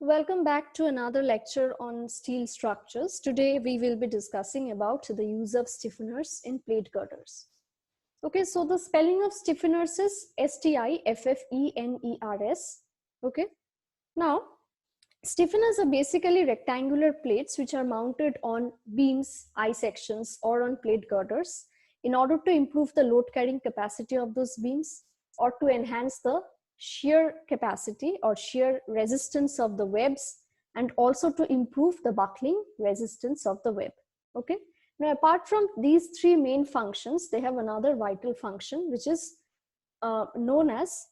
Welcome back to another lecture on steel structures. Today we will be discussing about the use of stiffeners in plate girders. Okay, so the spelling of stiffeners is Stiffeners. Okay, now stiffeners are basically rectangular plates which are mounted on beams, I sections, or on plate girders in order to improve the load carrying capacity of those beams or to enhance the shear capacity or shear resistance of the webs, and also to improve the buckling resistance of the web. Okay. Now, apart from these three main functions, they have another vital function which is known as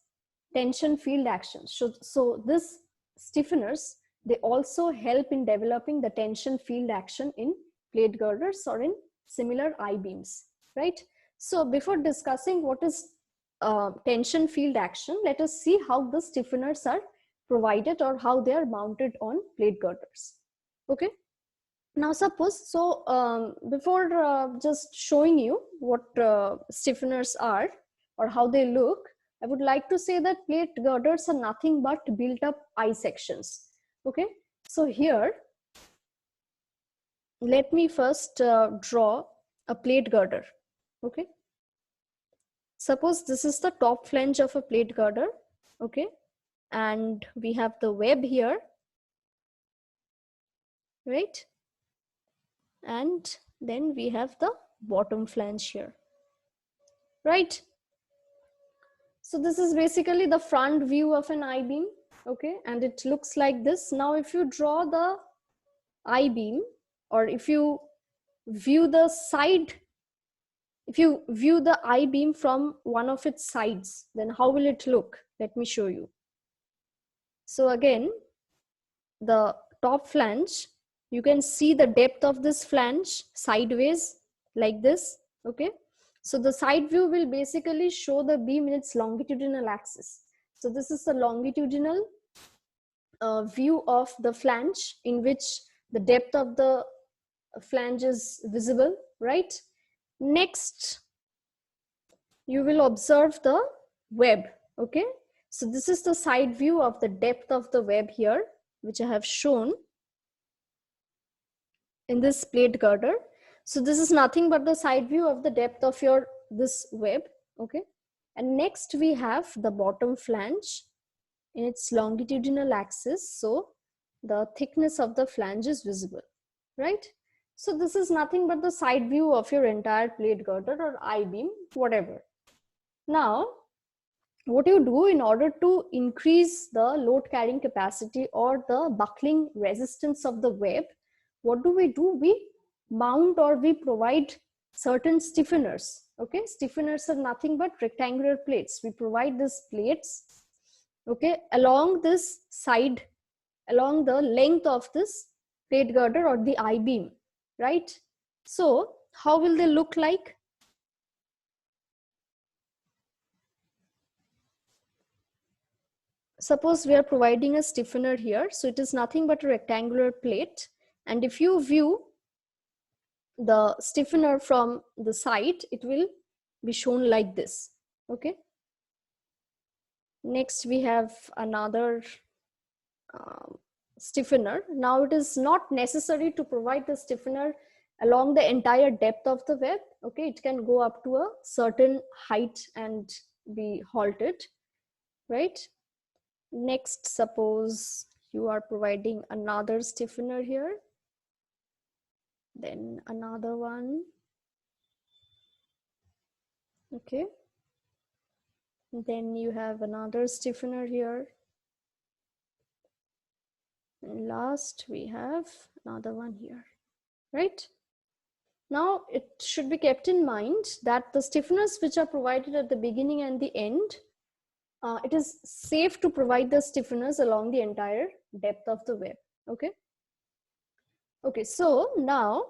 tension field action. So this stiffeners, they also help in developing the tension field action in plate girders or in similar I-beams, right? So before discussing what is tension field action, let us see how the stiffeners are provided or how they are mounted on plate girders. Okay. Now suppose, so before just showing you what stiffeners are or how they look, I would like to say that plate girders are nothing but built up I sections. Okay, so here let me first draw a plate girder. Okay, suppose this is the top flange of a plate girder. Okay, and we have the web here, right? And then we have the bottom flange here, right? So this is basically the front view of an I-beam, okay, and it looks like this. Now if you draw the I-beam, or if you view the side, if you view the I-beam from one of its sides, then how will it look? Let me show you. So again, the top flange, you can see the depth of this flange sideways like this, okay. So the side view will basically show the beam in its longitudinal axis. So this is the longitudinal view of the flange in which the depth of the flange is visible, right? Next, you will observe the web, okay. So this is the side view of the depth of the web here, which I have shown in this plate girder. So this is nothing but the side view of the depth of your this web, okay. And next we have the bottom flange in its longitudinal axis, so the thickness of the flange is visible, right? So this is nothing but the side view of your entire plate girder or I-beam, whatever. Now what you do in order to increase the load carrying capacity or the buckling resistance of the web, what do? We mount or we provide certain stiffeners. Okay, stiffeners are nothing but rectangular plates. We provide these plates, okay, along this side, along the length of this plate girder or the I-beam, right? So how will they look like? Suppose we are providing a stiffener here, so it is nothing but a rectangular plate, and if you view the stiffener from the side, it will be shown like this, okay. Next we have another stiffener. Now it is not necessary to provide the stiffener along the entire depth of the web, okay. It can go up to a certain height and be halted, right? Next, suppose you are providing another stiffener here, then another one, okay. Then you have another stiffener here, and last we have another one here, right? Now it should be kept in mind that the stiffeners which are provided at the beginning and the end, it is safe to provide the stiffeners along the entire depth of the web, okay. Okay, so now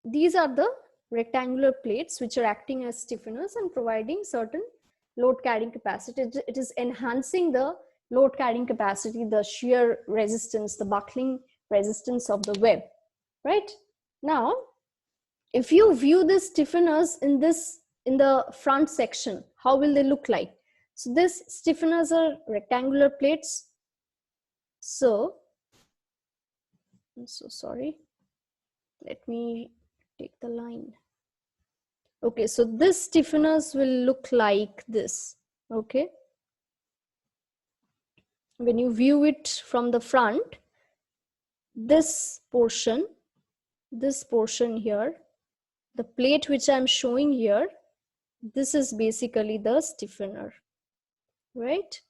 these are the rectangular plates which are acting as stiffeners and providing certain load carrying capacity. It is enhancing the load carrying capacity, the shear resistance, the buckling resistance of the web, right? Now if you view the stiffeners in the front section, how will they look like? So these stiffeners are rectangular plates, So I'm so sorry. Let me take the line. Okay, so this stiffeners will look like this. Okay. When you view it from the front, this portion here, the plate which I'm showing here, this is basically the stiffener, right?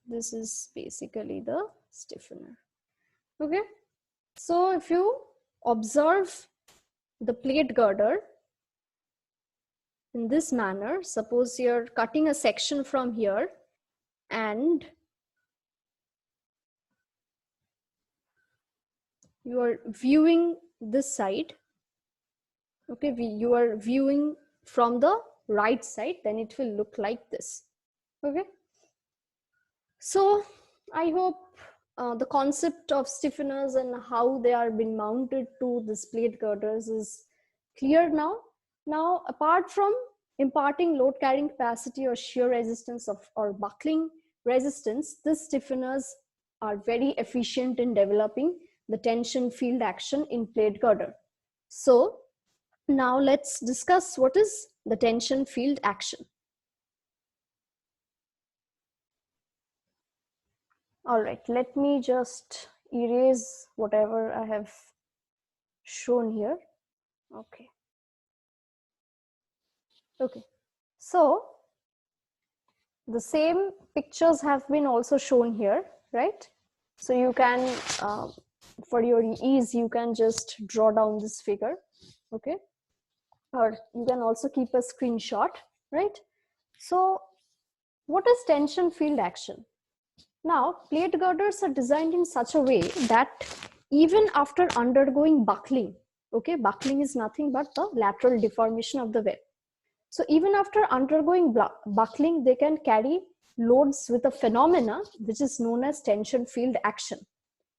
This is basically the stiffener. Okay. So if you observe the plate girder in this manner, suppose you're cutting a section from here and you are viewing this side. Okay, you are viewing from the right side, then it will look like this. Okay, so I hope the concept of stiffeners and how they are being mounted to this plate girders is clear now. Now, apart from imparting load carrying capacity or shear resistance or buckling resistance, these stiffeners are very efficient in developing the tension field action in plate girder. So now let's discuss what is the tension field action. All right, let me just erase whatever I have shown here. Okay. Okay. So the same pictures have been also shown here, right? So you can, for your ease, you can just draw down this figure. Okay. Or you can also keep a screenshot, right? So what is tension field action? Now, plate girders are designed in such a way that even after undergoing buckling, okay, buckling is nothing but the lateral deformation of the web. So even after undergoing buckling, they can carry loads with a phenomena which is known as tension field action.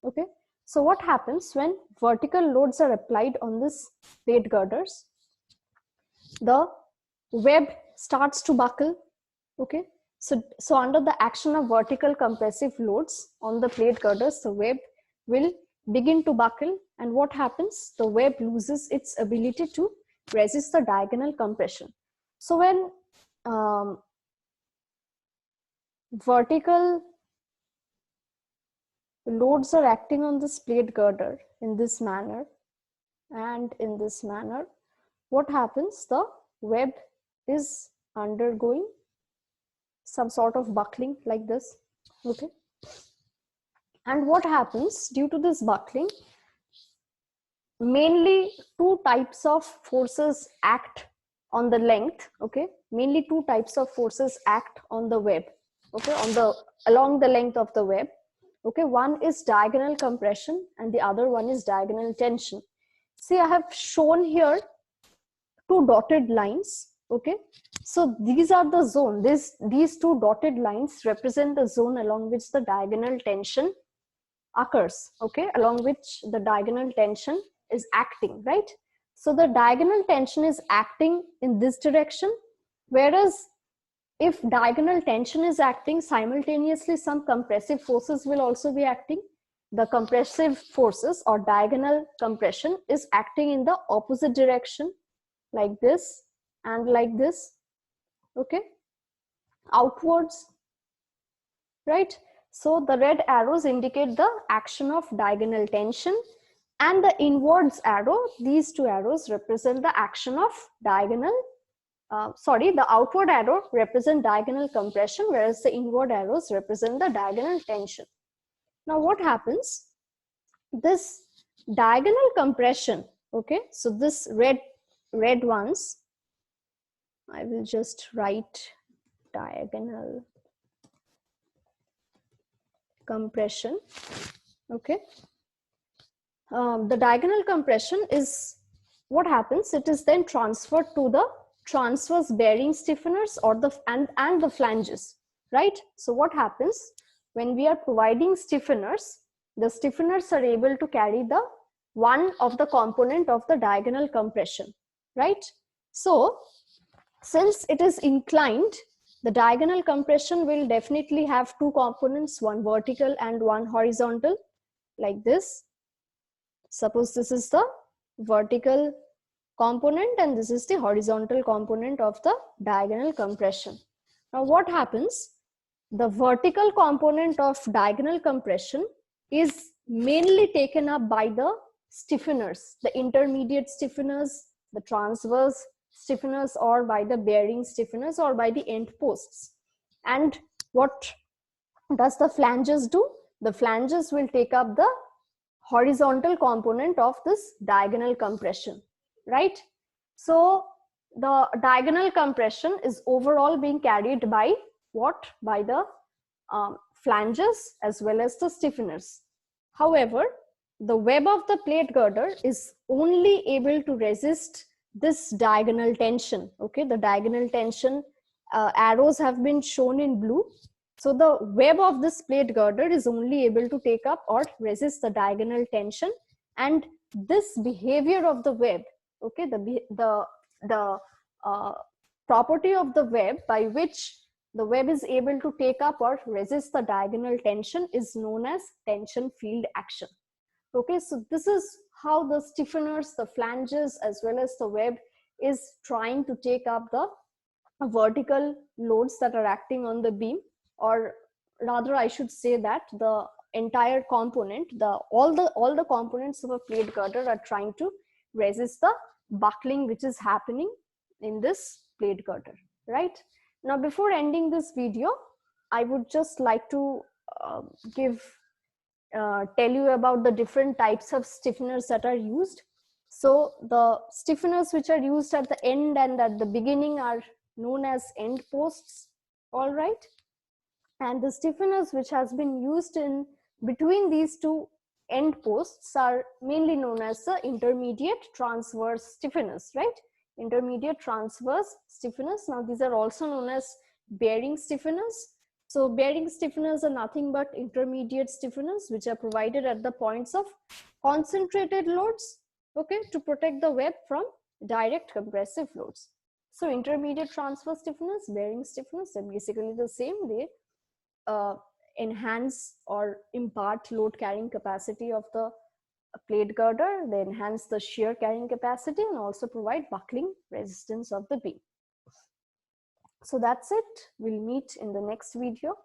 Okay, so what happens when vertical loads are applied on this plate girders? The web starts to buckle. Okay, so under the action of vertical compressive loads on the plate girders, the web will begin to buckle, and what happens? The web loses its ability to resist the diagonal compression. So when vertical loads are acting on this plate girder in this manner and in this manner, what happens? The web is undergoing some sort of buckling like this. Okay, and what happens due to this buckling? Mainly two types of forces act on the length. Okay, mainly two types of forces act on the web. Okay, along the length of the web. Okay, one is diagonal compression and the other one is diagonal tension. See, I have shown here two dotted lines. Okay, so these are the zone. These two dotted lines represent the zone along which the diagonal tension occurs. Okay, along which the diagonal tension is acting, right? So the diagonal tension is acting in this direction, whereas if diagonal tension is acting, simultaneously some compressive forces will also be acting. The compressive forces or diagonal compression is acting in the opposite direction, like this and like this. Okay, outwards, right? So the red arrows indicate the action of diagonal tension, and the inwards arrow, these two arrows represent the action of diagonal, the outward arrow represent diagonal compression, whereas the inward arrows represent the diagonal tension. Now what happens? This diagonal compression, okay, so this red ones, I will just write diagonal compression. Okay, the diagonal compression is what happens. It is then transferred to the transverse bearing stiffeners or the and the flanges, right? So what happens when we are providing stiffeners? The stiffeners are able to carry the one of the component of the diagonal compression, right? So since it is inclined, The diagonal compression will definitely have two components, one vertical and one horizontal, like this. Suppose this is the vertical component and this is the horizontal component of the diagonal compression. Now what happens? The vertical component of diagonal compression is mainly taken up by the stiffeners, the intermediate stiffeners, the transverse stiffeners, or by the bearing stiffeners, or by the end posts. And what does the flanges do? The flanges will take up the horizontal component of this diagonal compression, right? So the diagonal compression is overall being carried by what? By the flanges as well as the stiffeners. However, the web of the plate girder is only able to resist this diagonal tension. Okay, the diagonal tension arrows have been shown in blue. So the web of this plate girder is only able to take up or resist the diagonal tension, and this behavior of the web, okay, the property of the web by which the web is able to take up or resist the diagonal tension is known as tension field action. Okay, so this is how the stiffeners, the flanges, as well as the web is trying to take up the vertical loads that are acting on the beam, or rather I should say that the entire component, all the components of a plate girder are trying to resist the buckling which is happening in this plate girder, right? Now before ending this video, I would just like to tell you about the different types of stiffeners that are used. So the stiffeners which are used at the end and at the beginning are known as end posts, all right? And the stiffeners which has been used in between these two end posts are mainly known as the intermediate transverse stiffeners, right? Intermediate transverse stiffeners. Now these are also known as bearing stiffeners. So bearing stiffeners are nothing but intermediate stiffeners which are provided at the points of concentrated loads, okay, to protect the web from direct compressive loads. So intermediate transverse stiffeners, bearing stiffeners, they're basically the same. They enhance or impart load carrying capacity of the plate girder. They enhance the shear carrying capacity and also provide buckling resistance of the beam. So that's it. We'll meet in the next video.